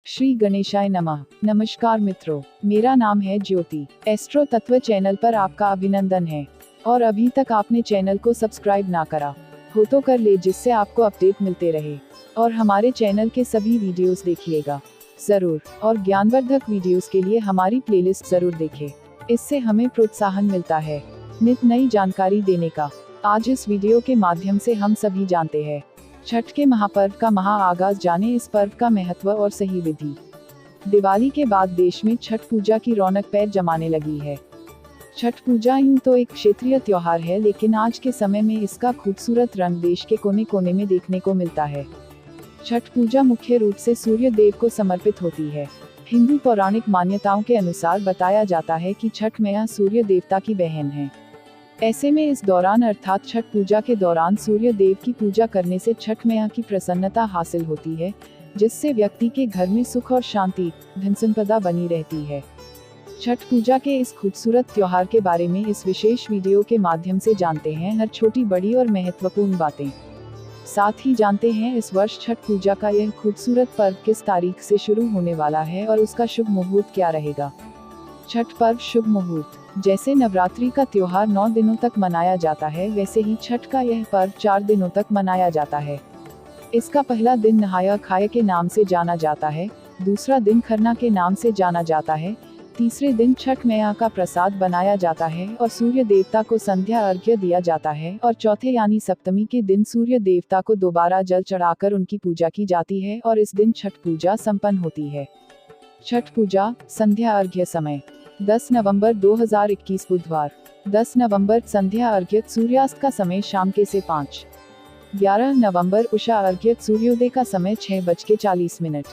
श्री गणेशाय नमः। नमस्कार मित्रों, मेरा नाम है ज्योति। एस्ट्रो तत्व चैनल पर आपका अभिनंदन है। और अभी तक आपने चैनल को सब्सक्राइब ना करा हो तो कर ले, जिससे आपको अपडेट मिलते रहे। और हमारे चैनल के सभी वीडियोस देखिएगा जरूर। और ज्ञानवर्धक वीडियोस के लिए हमारी प्लेलिस्ट जरूर देखें, इससे हमें प्रोत्साहन मिलता है नित नई जानकारी देने का। आज इस वीडियो के माध्यम से हम सभी जानते हैं छठ के महापर्व का आगाज, जाने इस पर्व का महत्व और सही विधि। दिवाली के बाद देश में छठ पूजा की रौनक पैर जमाने लगी है। छठ पूजा यूं तो एक क्षेत्रीय त्योहार है, लेकिन आज के समय में इसका खूबसूरत रंग देश के कोने कोने में देखने को मिलता है। छठ पूजा मुख्य रूप से सूर्य देव को समर्पित होती है। हिंदू पौराणिक मान्यताओं के अनुसार बताया जाता है कि छठ मैया सूर्य देवता की बहन है। ऐसे में इस दौरान अर्थात छठ पूजा के दौरान सूर्य देव की पूजा करने से छठ मैया की प्रसन्नता हासिल होती है, जिससे व्यक्ति के घर में सुख और शांति, धन संपदा बनी रहती है। छठ पूजा के इस खूबसूरत त्योहार के बारे में इस विशेष वीडियो के माध्यम से जानते हैं हर छोटी बड़ी और महत्वपूर्ण बातें। साथ ही जानते हैं इस वर्ष छठ पूजा का यह खूबसूरत पर्व किस तारीख से शुरू होने वाला है और उसका शुभ मुहूर्त क्या रहेगा। छठ पर्व शुभ मुहूर्त। जैसे नवरात्रि का त्योहार 9 दिनों तक मनाया जाता है, वैसे ही छठ का यह पर्व 4 दिनों तक मनाया जाता है। इसका पहला दिन नहाया खाया के नाम से जाना जाता है, दूसरा दिन खरना के नाम से जाना जाता है, तीसरे दिन छठ मैया का प्रसाद बनाया जाता है और सूर्य देवता को संध्या अर्घ्य दिया जाता है, और चौथे यानी सप्तमी के दिन सूर्य देवता को दोबारा जल चढ़ाकर उनकी पूजा की जाती है और इस दिन छठ पूजा संपन्न होती है। छठ पूजा संध्या अर्घ्य समय 10 नवंबर 2021 बुधवार। 10 नवंबर संध्या अर्घ्य सूर्यास्त का समय शाम के से 5। 11 नवंबर उषा अर्घ्य सूर्योदय का समय 6:40।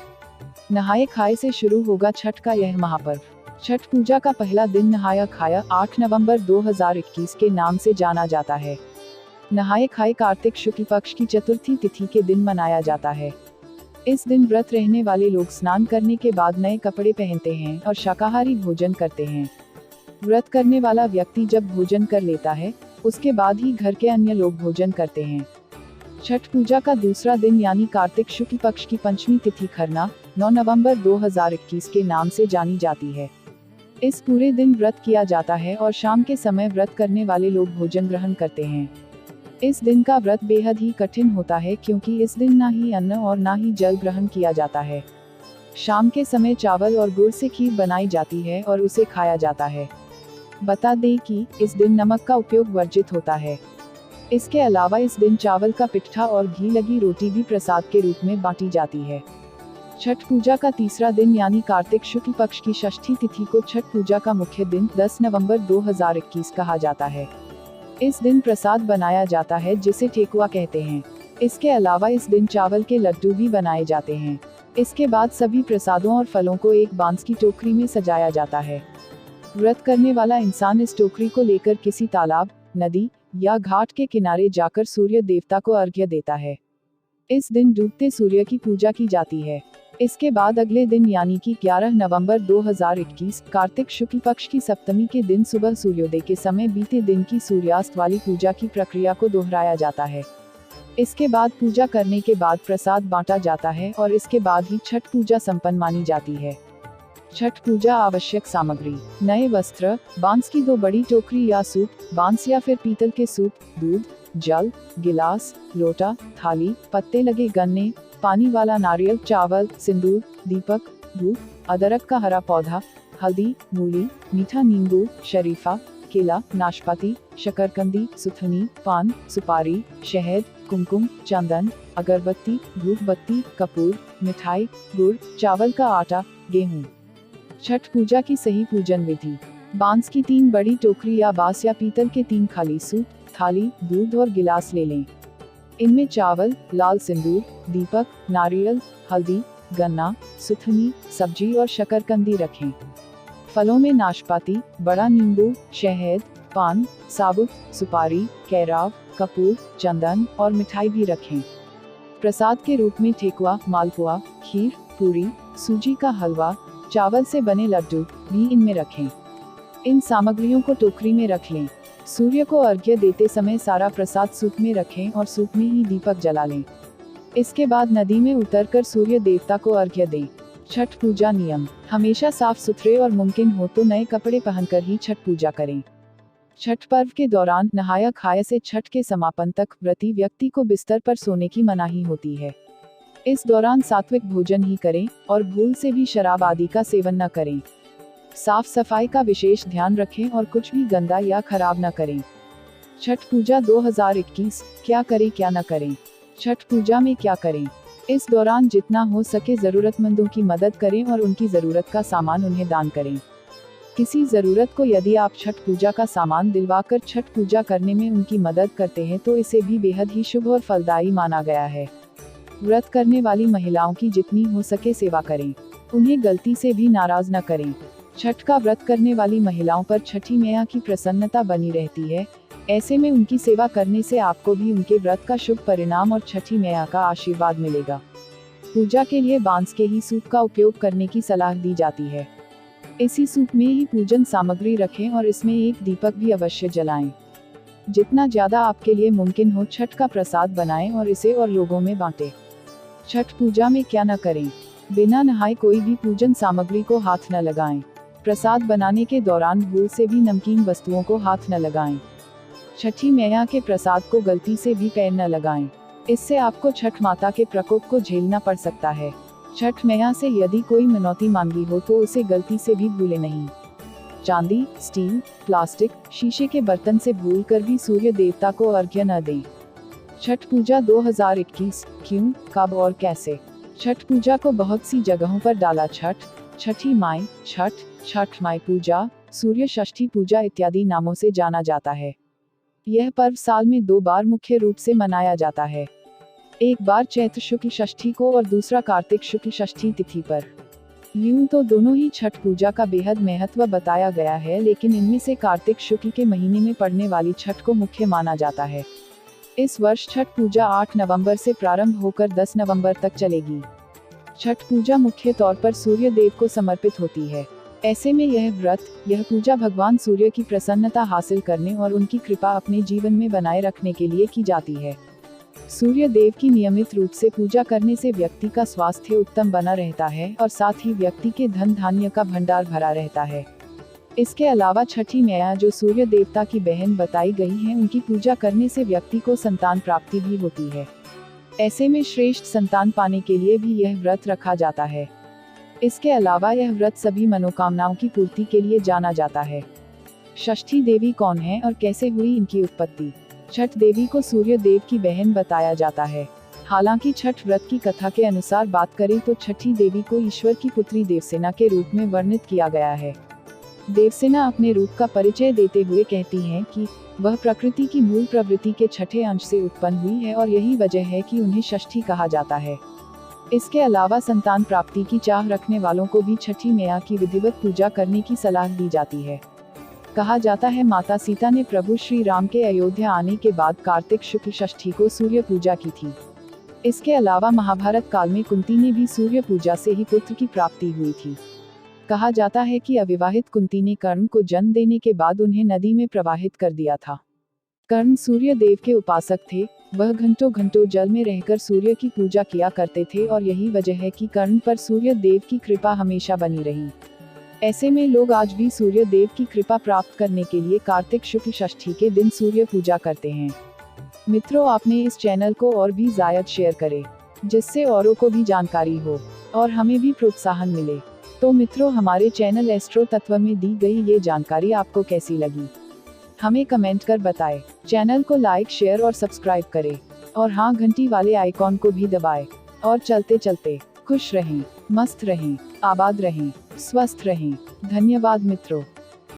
नहाए खाए से शुरू होगा छठ का यह महापर्व। छठ पूजा का पहला दिन नहाया खाया 8 नवंबर 2021 के नाम से जाना जाता है। नहाए खाए कार्तिक शुक्ल पक्ष की चतुर्थी तिथि के दिन मनाया जाता है। इस दिन व्रत रहने वाले लोग स्नान करने के बाद नए कपड़े पहनते हैं और शाकाहारी भोजन करते हैं। व्रत करने वाला व्यक्ति जब भोजन कर लेता है, उसके बाद ही घर के अन्य लोग भोजन करते हैं। छठ पूजा का दूसरा दिन यानी कार्तिक शुक्ल पक्ष की पंचमी तिथि खरना 9 नवंबर 2021 के नाम से जानी जाती है। इस पूरे दिन व्रत किया जाता है और शाम के समय व्रत करने वाले लोग भोजन ग्रहण करते हैं। इस दिन का व्रत बेहद ही कठिन होता है, क्योंकि इस दिन ना ही अन्न और ना ही जल ग्रहण किया जाता है। शाम के समय चावल और गुड़ से खीर बनाई जाती है और उसे खाया जाता है। बता दें कि इस दिन नमक का उपयोग वर्जित होता है। इसके अलावा इस दिन चावल का पिट्ठा और घी लगी रोटी भी प्रसाद के रूप में बांटी जाती है। छठ पूजा का तीसरा दिन यानी कार्तिक शुक्ल पक्ष की षष्ठी तिथि को छठ पूजा का मुख्य दिन 10 नवंबर 2021 कहा जाता है। इस दिन प्रसाद बनाया जाता है, जिसे ठेकुआ कहते हैं। इसके अलावा इस दिन चावल के लड्डू भी बनाए जाते हैं। इसके बाद सभी प्रसादों और फलों को एक बांस की टोकरी में सजाया जाता है। व्रत करने वाला इंसान इस टोकरी को लेकर किसी तालाब, नदी या घाट के किनारे जाकर सूर्य देवता को अर्घ्य देता है। इस दिन डूबते सूर्य की पूजा की जाती है। इसके बाद अगले दिन यानी कि 11 नवंबर 2021 कार्तिक शुक्ल पक्ष की सप्तमी के दिन सुबह सूर्योदय के समय बीते दिन की सूर्यास्त वाली पूजा की प्रक्रिया को दोहराया जाता है। इसके बाद पूजा करने के बाद प्रसाद बांटा जाता है और इसके बाद ही छठ पूजा संपन्न मानी जाती है। छठ पूजा आवश्यक सामग्री: नए वस्त्र, बांस की 2 बड़ी टोकरी या सूप, बांस या फिर पीतल के सूप, दूध, जल, गिलास, लोटा, थाली, पत्ते लगे गन्ने, पानी वाला नारियल, चावल, सिंदूर, दीपक, धूप, अदरक का हरा पौधा, हल्दी, मूली, मीठा नींबू, शरीफा, केला, नाशपाती, शकरकंदी, सुथनी, पान, सुपारी, शहद, कुमकुम, चंदन, अगरबत्ती, धूप बत्ती, कपूर, मिठाई, गुड़, चावल का आटा, गेहूं। छठ पूजा की सही पूजन विधि: बांस की 3 बड़ी टोकरी या बांस या पीतल के 3 खाली सूप, थाली, दूध और गिलास ले लें। इनमें चावल, लाल सिंदूर, दीपक, नारियल, हल्दी, गन्ना, सुथनी, सब्जी और शकरकंदी रखें। फलों में नाशपाती, बड़ा नींबू, शहद, पान, साबुत सुपारी, केराव, कपूर, चंदन और मिठाई भी रखें। प्रसाद के रूप में ठेकुआ, मालपुआ, खीर, पूरी, सूजी का हलवा, चावल से बने लड्डू भी इनमें रखें। इन सामग्रियों को टोकरी में रख लें। सूर्य को अर्घ्य देते समय सारा प्रसाद सूप में रखें और सूप में ही दीपक जला लें। इसके बाद नदी में उतरकर सूर्य देवता को अर्घ्य दें। छठ पूजा नियम। हमेशा साफ सुथरे और मुमकिन हो तो नए कपड़े पहनकर ही छठ पूजा करें। छठ पर्व के दौरान नहाया खाया से छठ के समापन तक व्रती व्यक्ति को बिस्तर पर सोने की मनाही होती है। इस दौरान सात्विक भोजन ही करें और भूल से भी शराब आदि का सेवन न करें। साफ सफाई का विशेष ध्यान रखें और कुछ भी गंदा या खराब न करें। छठ पूजा 2021, क्या करें क्या न करें। छठ पूजा में क्या करें। इस दौरान जितना हो सके ज़रूरतमंदों की मदद करें और उनकी ज़रूरत का सामान उन्हें दान करें। किसी ज़रूरत को यदि आप छठ पूजा का सामान दिलवाकर छठ पूजा करने में उनकी मदद करते हैं तो इसे भी बेहद ही शुभ और फलदायी माना गया है। व्रत करने वाली महिलाओं की जितनी हो सके सेवा करें, उन्हें गलती से भी नाराज न करें। छठ का व्रत करने वाली महिलाओं पर छठी मैया की प्रसन्नता बनी रहती है। ऐसे में उनकी सेवा करने से आपको भी उनके व्रत का शुभ परिणाम और छठी मैया का आशीर्वाद मिलेगा। पूजा के लिए बांस के ही सूप का उपयोग करने की सलाह दी जाती है। इसी सूप में ही पूजन सामग्री रखें और इसमें एक दीपक भी अवश्य जलाएं। जितना ज्यादा आपके लिए मुमकिन हो छठ का प्रसाद बनाएं और इसे और लोगों में बांटें। छठ पूजा में क्या न करें। बिना नहाए कोई भी पूजन सामग्री को हाथ न लगाएं। प्रसाद बनाने के दौरान भूल से भी नमकीन वस्तुओं को हाथ न लगाएं। छठी मैया के प्रसाद को गलती से भी पैर न लगाएं। इससे आपको छठ माता के प्रकोप को झेलना पड़ सकता है। छठ मैया से यदि कोई मनौती मांगी हो तो उसे गलती से भी भूले नहीं। चांदी, स्टील, प्लास्टिक, शीशे के बर्तन से भूलकर भी सूर्य देवता को अर्घ्य न दें। छठ पूजा 2021, क्यों, कब और कैसे। छठ पूजा को बहुत सी जगहों पर डाला छठी माई, छठ माई पूजा, सूर्य षष्ठी पूजा इत्यादि नामों से जाना जाता है। यह पर्व साल में 2 बार मुख्य रूप से मनाया जाता है। एक बार चैत्र शुक्ल षष्ठी को और दूसरा कार्तिक शुक्ल षष्ठी तिथि पर। यूं तो दोनों ही छठ पूजा का बेहद महत्व बताया गया है, लेकिन इनमें से कार्तिक शुक्ल के महीने में पड़ने वाली छठ को मुख्य माना जाता है। इस वर्ष छठ पूजा 8 नवंबर से प्रारंभ होकर 10 नवंबर तक चलेगी। छठ पूजा मुख्य तौर पर सूर्य देव को समर्पित होती है। ऐसे में यह पूजा भगवान सूर्य की प्रसन्नता हासिल करने और उनकी कृपा अपने जीवन में बनाए रखने के लिए की जाती है। सूर्य देव की नियमित रूप से पूजा करने से व्यक्ति का स्वास्थ्य उत्तम बना रहता है और साथ ही व्यक्ति के धन धान्य का भंडार भरा रहता है। इसके अलावा छठी मैया जो सूर्य देवता की बहन बताई गई हैं, उनकी पूजा करने से व्यक्ति को संतान प्राप्ति भी होती है। ऐसे में श्रेष्ठ संतान पाने के लिए भी यह व्रत रखा जाता है। इसके अलावा यह व्रत सभी मनोकामनाओं की पूर्ति के लिए जाना जाता है। षष्ठी देवी कौन है और कैसे हुई इनकी उत्पत्ति। छठ देवी को सूर्य देव की बहन बताया जाता है। हालांकि छठ व्रत की कथा के अनुसार बात करें तो छठी देवी को ईश्वर की पुत्री देवसेना के रूप में वर्णित किया गया है। देवसेना अपने रूप का परिचय देते हुए कहती हैं कि वह प्रकृति की मूल प्रवृत्ति के छठे अंश से उत्पन्न हुई है और यही वजह है कि उन्हें षष्ठी कहा जाता है। इसके अलावा संतान प्राप्ति की चाह रखने वालों को भी छठी मैया की विधिवत पूजा करने की सलाह दी जाती है। कहा जाता है माता सीता ने प्रभु श्री राम के अयोध्या आने के बाद कार्तिक शुक्ल षष्ठी को सूर्य पूजा की थी। इसके अलावा महाभारत काल में कुंती ने भी सूर्य पूजा से ही पुत्र की प्राप्ति हुई थी। कहा जाता है कि अविवाहित कुंती ने कर्ण को जन्म देने के बाद उन्हें नदी में प्रवाहित कर दिया था। कर्ण सूर्य देव के उपासक थे। वह घंटों घंटों जल में रहकर सूर्य की पूजा किया करते थे और यही वजह है कि कर्ण पर सूर्य देव की कृपा हमेशा बनी रही। ऐसे में लोग आज भी सूर्य देव की कृपा प्राप्त करने के लिए कार्तिक शुक्ल षष्ठी के दिन सूर्य पूजा करते हैं। मित्रों, आपने इस चैनल को और भी ज़्यादा शेयर करें, जिससे औरों को भी जानकारी हो और हमें भी प्रोत्साहन मिले। तो मित्रों, हमारे चैनल एस्ट्रो तत्व में दी गई ये जानकारी आपको कैसी लगी, हमें कमेंट कर बताएं। चैनल को लाइक, शेयर और सब्सक्राइब करें और हाँ, घंटी वाले आइकॉन को भी दबाएं। और चलते चलते खुश रहें, मस्त रहें, आबाद रहें, स्वस्थ रहें। धन्यवाद मित्रों।